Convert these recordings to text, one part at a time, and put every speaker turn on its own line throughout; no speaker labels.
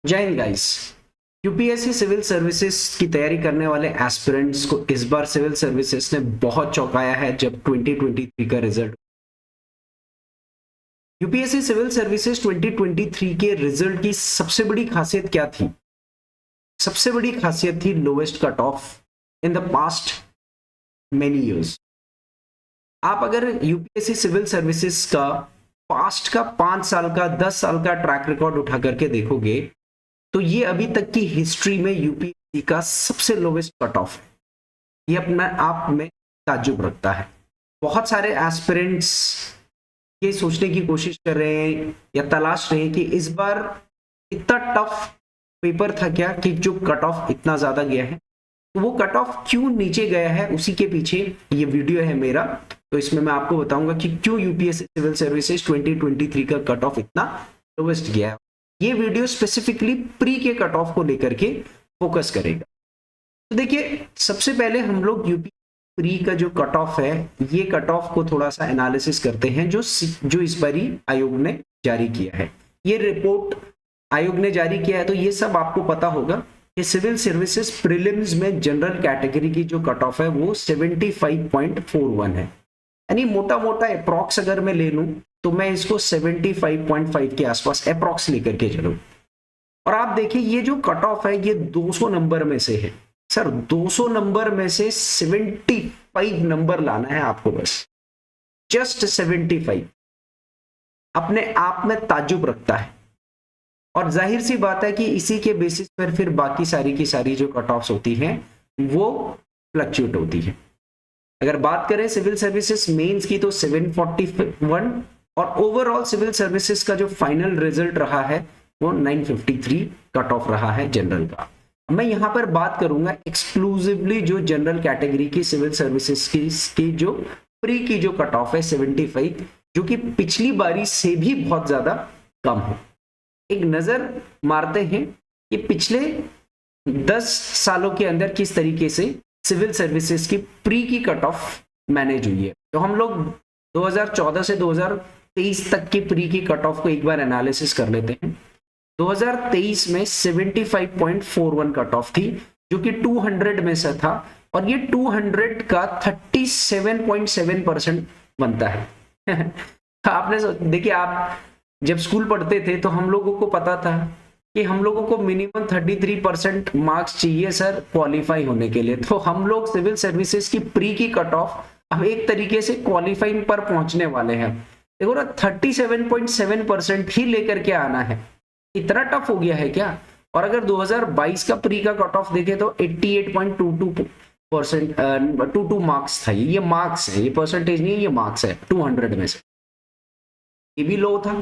जय हिंद guys. UPSC civil services की तैयारी करने वाले एस्पिरेंट्स को इस बार सिविल सर्विसेज ने बहुत चौंकाया है जब 2023 का रिजल्ट। यूपीएससी सिविल सर्विसेज 2023 के रिजल्ट की सबसे बड़ी खासियत क्या थी? सबसे बड़ी खासियत थी lowest cut off in the past many years. आप अगर यूपीएससी सिविल सर्विसेज का पास्ट का 5 साल का 10 साल का ट्रैक रिकॉर्ड उठा करके देखोगे तो ये अभी तक की हिस्ट्री में यूपीएससी का सबसे लोवेस्ट कट ऑफ है। ये अपने आप में ताज्जुब रखता है। बहुत सारे एस्पिरेंट्स ये सोचने की कोशिश कर रहे हैं या तलाश रहे हैं कि इस बार इतना टफ पेपर था क्या कि जो कट ऑफ इतना ज्यादा गया है। तो वो कट ऑफ क्यों नीचे गया है, उसी के पीछे ये वीडियो है मेरा। तो इसमें मैं आपको बताऊंगा कि क्यों यूपीएससी सिविल सर्विसेज 2023 का कट ऑफ इतना लोवेस्ट गया है। ये वीडियो स्पेसिफिकली प्री के कट ऑफ को लेकर के फोकस करेगा। तो देखिए, सबसे पहले हम लोग यूपी प्री का जो कट ऑफ है, ये कट ऑफ को थोड़ा सा एनालिसिस करते हैं जो इस बारी आयोग ने जारी किया है। ये रिपोर्ट आयोग ने जारी किया है, तो ये सब आपको पता होगा कि सिविल सर्विसेज प्रीलिम्स में जनरल कैटेगरी की जो कट ऑफ है वो 75.41 है। यानी मोटा मोटा अप्रॉक्स अगर मैं ले लूं तो मैं इसको 75.5 के आसपास अप्रॉक्स लेकर के चलूं। और आप देखिए, ये जो कट ऑफ है ये 200 नंबर में से है। सर 200 नंबर में से 75 नंबर लाना है आपको, बस जस्ट 75। अपने आप में ताज्जुब रखता है। और जाहिर सी बात है कि इसी के बेसिस पर फिर बाकी सारी की सारी जो कट ऑफ्स होती हैं वो फ्लक्चुएट होती है। अगर बात करें सिविल सर्विसेज मेंस की तो 741 और ओवरऑल सिविल सर्विसेज का जो फाइनल रिजल्ट रहा है वो 953 कट ऑफ रहा है जनरल का। मैं यहां पर बात करूंगा एक्सक्लूसिवली जो जनरल कैटेगरी की सिविल सर्विसेज की जो प्री की जो कट ऑफ है 75, जो कि पिछली बारी से भी बहुत ज्यादा कम है। एक नजर मारते हैं कि पिछले 10 सालों के अंदर किस तरीके से सिविल सर्विसेज की प्री की कट ऑफ मैनेज हुई है। तो हम लोग 2014 से 2023 तक की प्री की कट ऑफ को एक बार एनालिसिस कर लेते हैं। 2023 में 75.41 कट ऑफ थी, जो कि 200 में से था, और ये 200 का 37.7% बनता है। आपने देखिए, आप जब स्कूल पढ़ते थे तो हम लोगों को पता था कि हम लोगों को मिनिमम 33% मार्क्स चाहिए सर क्वालिफाई होने के लिए। तो हम लोग सिविल सर्विसेज की प्री की कट ऑफ अब एक तरीके से क्वालिफाइंग पर पहुंचने वाले हैं। देखो ना, 37.7% ही लेकर के आना है। इतना टफ हो गया है क्या? और अगर 2022 का प्री का कट ऑफ देखें तो 88.22% मार्क्स था। ये मार्क्स है, ये परसेंटेज नहीं है, ये मार्क्स है 200 में से। ये भी लो था।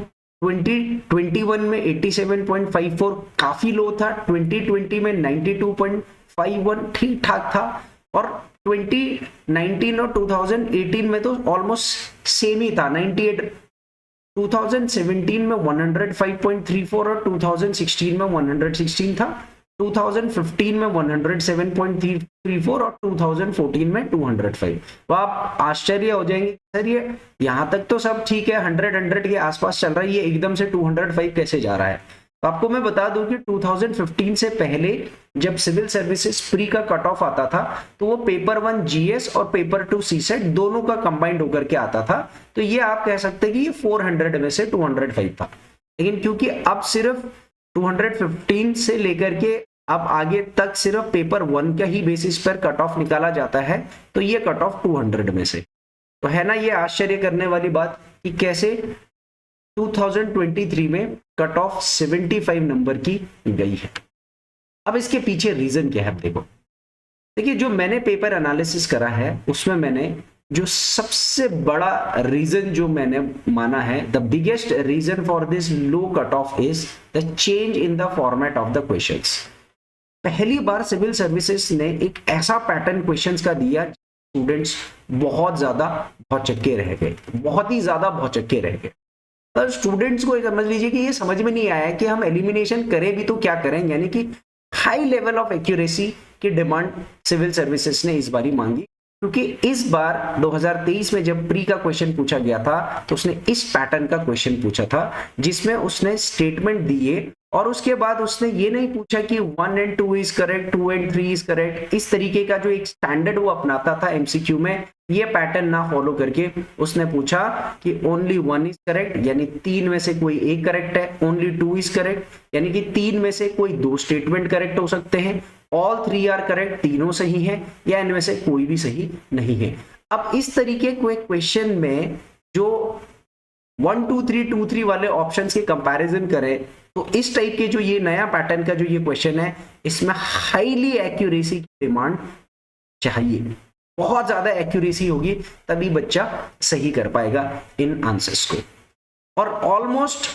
2021 में 87.54 काफी लो था। 2020 में 92.51 ठीक ठाक था। और 2019 और 2018 में तो ऑलमोस्ट सेम ही था, 98। 2017 में 105.34 और 2016 में 116 था। 2015 में 107.34 और 2014 में 205। तो आप आश्चर्य हो जाएंगे, सर ये यहां तक तो सब ठीक है, 100 के आसपास चल रहा है, ये एकदम से 205 कैसे जा रहा है? तो आपको मैं बता दूं कि 2015 से पहले जब सिविल सर्विसेज प्री का कट ऑफ आता था तो वो पेपर 1 जीएस और पेपर 2 सीसेट दोनों का कंबाइंड होकर के आता था। तो ये आप कह सकते हैं कि ये 400 में से 205 था। लेकिन क्योंकि अब सिर्फ 215 से लेकर के अब आगे तक सिर्फ पेपर 1 का ही बेसिस पर कट ऑफ निकाला जाता है, तो ये कट ऑफ 200 में से। तो है ना ये आश्चर्य करने वाली बात कि कैसे 2023 में कट ऑफ 75 नंबर की गई है। अब इसके पीछे रीजन क्या है? देखिए, जो मैंने पेपर एनालिसिस करा है उसमें मैंने जो सबसे बड़ा रीजन जो मैंने माना है, the biggest reason for this low cut off is the change in the format of the questions. पहली बार सिविल सर्विसेज ने एक ऐसा पैटर्न क्वेश्चंस का दिया, स्टूडेंट्स बहुत ज्यादा भौचक्के रह गए, बहुत ही ज्यादा भौचक्के रह गए। पर स्टूडेंट्स को समझ लीजिए कि ये समझ में नहीं आया कि हम एलिमिनेशन करें भी तो क्या करें। यानी कि हाई लेवल ऑफ एक्यूरेसी की डिमांड सिविल सर्विसेज ने इस बारी मांगी, क्योंकि इस बार 2023 में जब प्री का क्वेश्चन पूछा गया था तो उसने इस पैटर्न का क्वेश्चन पूछा था, जिसमें उसने स्टेटमेंट दिए और उसके बाद उसने ये नहीं पूछा कि 1 and 2 is correct, 2 and 3 is correct. इस तरीके का जो एक स्टैंडर्ड वो अपनाता था एमसीक्यू में, ये पैटर्न ना फॉलो करके उसने पूछा कि ओनली 1 इज करेक्ट, यानी 3 में से कोई एक करेक्ट है, ओनली 2 इज करेक्ट यानी कि 3 में से कोई 2 स्टेटमेंट करेक्ट हो सकते हैं, ऑल 3 आर करेक्ट, तीनों सही है, या इनमें से कोई भी सही नहीं है। अब इस तरीके के क्वेश्चन में जो 1 2 3 2 3 वाले ऑप्शंस के कंपैरिजन करें तो इस टाइप के जो ये नया पैटर्न का जो ये क्वेश्चन है, इसमें हाईली एक्यूरेसी की डिमांड चाहिए, बहुत ज्यादा एक्यूरेसी होगी तभी बच्चा सही कर पाएगा इन आंसर्स को। और ऑलमोस्ट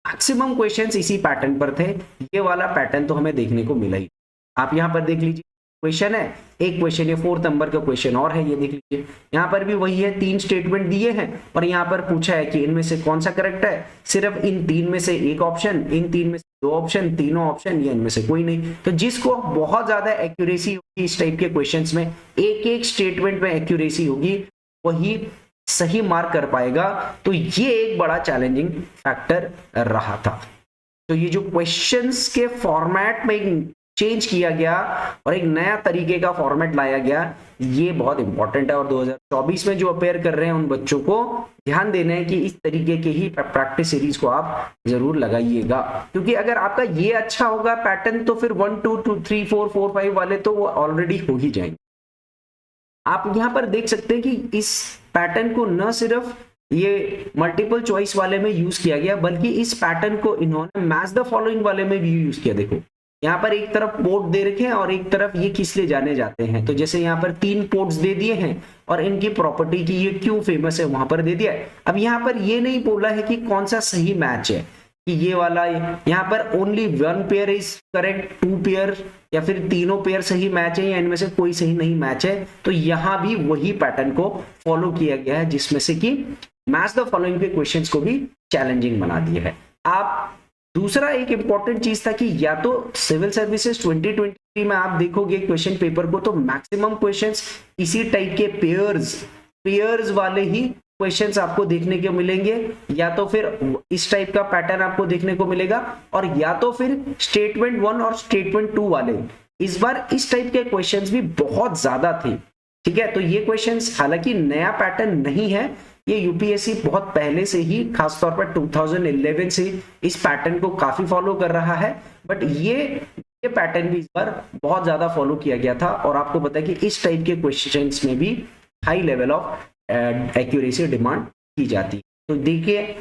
मैक्सिमम क्वेश्चंस इसी पैटर्न पर थे, ये वाला पैटर्न तो हमें देखने को मिला ही। आप यहां पर देख लीजिए, क्वेश्चन है, एक क्वेश्चन ये 4th नंबर का क्वेश्चन और है, ये देख लीजिए, यहाँ पर भी वही है, 3 स्टेटमेंट दिए हैं और यहाँ पर पूछा है कि इनमें से कौन सा करेक्ट है, सिर्फ इन 3 में से एक ऑप्शन, इन 3 में से 2 ऑप्शन, तीनों ऑप्शन या इनमें से कोई नहीं। तो जिसको बहुत ज्यादा एक्यूरेसी होगी इस टाइप के क्वेश्चंस में, एक एक स्टेटमेंट में एक्यूरेसी होगी, वही सही मार्क कर पाएगा। तो ये एक बड़ा चैलेंजिंग फैक्टर रहा था। तो ये जो क्वेश्चंस के फॉर्मेट में चेंज किया गया और एक नया तरीके का फॉर्मेट लाया गया, ये बहुत इंपॉर्टेंट है। और 2024 में जो अपेयर कर रहे हैं उन बच्चों को ध्यान देना है कि इस तरीके के ही प्रैक्टिस सीरीज को आप जरूर लगाइएगा, क्योंकि अगर आपका ये अच्छा होगा पैटर्न तो फिर 1 2 2 3 4 4 5 वाले तो वो ऑलरेडी हो ही जाएंगे। आप यहां पर देख सकते हैं कि इस पैटर्न को न सिर्फ ये मल्टीपल चॉइस वाले में यूज किया गया, बल्कि इस पैटर्न को इन्होंने मैच द फॉलोइंग वाले में भी यूज किया। देखो यहाँ पर एक तरफ पोर्ट दे रखे हैं और एक तरफ ये किस लिए जाने जाते हैं, तो जैसे यहाँ पर 3 पोर्ट्स दे दिए हैं और इनकी प्रॉपर्टी की ये क्यों फेमस है वहां पर दे दिया है। अब यहाँ पर ये नहीं बोला है कि कौन सा सही मैच है, कि ये वाला, यहाँ पर only 1 pair is correct, 2 pair या फिर तीनों पेयर सही मैच है या इनमें से कोई सही नहीं मैच है। तो यहाँ भी वही पैटर्न को फॉलो किया गया है, जिसमें से कि मैच द फॉलोइंग के क्वेश्चंस को भी चैलेंजिंग बना दिया है। आप दूसरा एक इंपॉर्टेंट चीज था कि या तो सिविल सर्विसेज 2023 में आप देखोगे क्वेश्चन पेपर को, तो मैक्सिमम क्वेश्चंस इसी टाइप के पेयर्स वाले ही क्वेश्चंस आपको देखने को मिलेंगे, या तो फिर इस टाइप का पैटर्न आपको देखने को मिलेगा, और या तो फिर स्टेटमेंट 1 और स्टेटमेंट 2 वाले। इस बार इस टाइप के क्वेश्चंस भी बहुत ज्यादा थे, ठीक है। तो ये क्वेश्चंस हालांकि नया पैटर्न नहीं है, ये यूपीएससी बहुत पहले से ही, खासतौर पर 2011 से इस पैटर्न को काफी फॉलो कर रहा है, बट ये पैटर्न भी इस बार बहुत ज्यादा फॉलो किया गया था। और आपको पता है कि इस टाइप के क्वेश्चंस में भी high level of accuracy demand की जाती है। तो देखिए,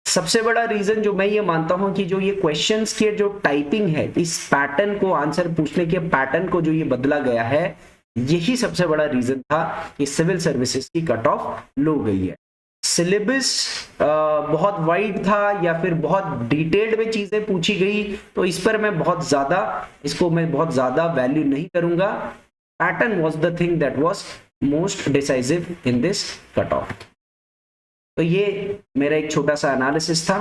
सबसे बड़ा रीजन जो मैं ये मानता हूं कि जो ये क्वेश्चंस के जो टाइपिंग है, इस पैटर्न को, आंसर पूछने के पैटर्न को जो ये बदला गया है, यही सबसे बड़ा रीजन था कि सिविल सर्विसेज की कट ऑफ लो गई है। सिलेबस बहुत वाइड था या फिर बहुत डिटेल्ड में चीजें पूछी गई, तो इस पर मैं बहुत ज्यादा वैल्यू नहीं करूंगा। Pattern was the thing that was most decisive in this cut off. तो ये मेरा एक छोटा सा एनालिसिस था।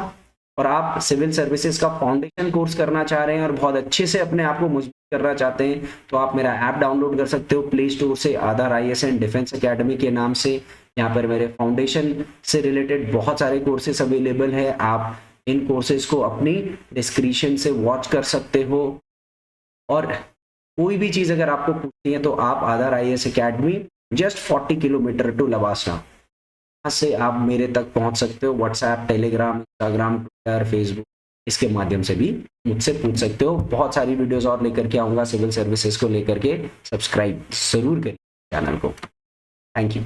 और आप सिविल सर्विसेज का फाउंडेशन कोर्स करना चाह रहे हैं और बहुत अच्छे से अपने आप को मजबूत करना चाहते हैं, तो आप मेरा ऐप डाउनलोड कर सकते हो प्ले स्टोर से, आधार आईएएस एंड डिफेंस एकेडमी के नाम से। यहाँ पर मेरे फाउंडेशन से रिलेटेड बहुत सारे कोर्सेस अवेलेबल है, आप इन कोर्सेज को अपनी डिस्क्रिप्शन से वॉच कर सकते हो। और कोई भी चीज अगर आपको पूछनी है तो आप Aadhar IAS academy, just 40 kilometre to Lavasa से आप मेरे तक पहुंच सकते हो। WhatsApp, Telegram, Instagram, Twitter, Facebook, इसके माध्यम से भी मुझसे पूछ सकते हो। बहुत सारी वीडियोस और लेकर के आऊंगा सिविल सर्विसेज को लेकर के, सब्सक्राइब जरूर करिए चैनल को। Thank you.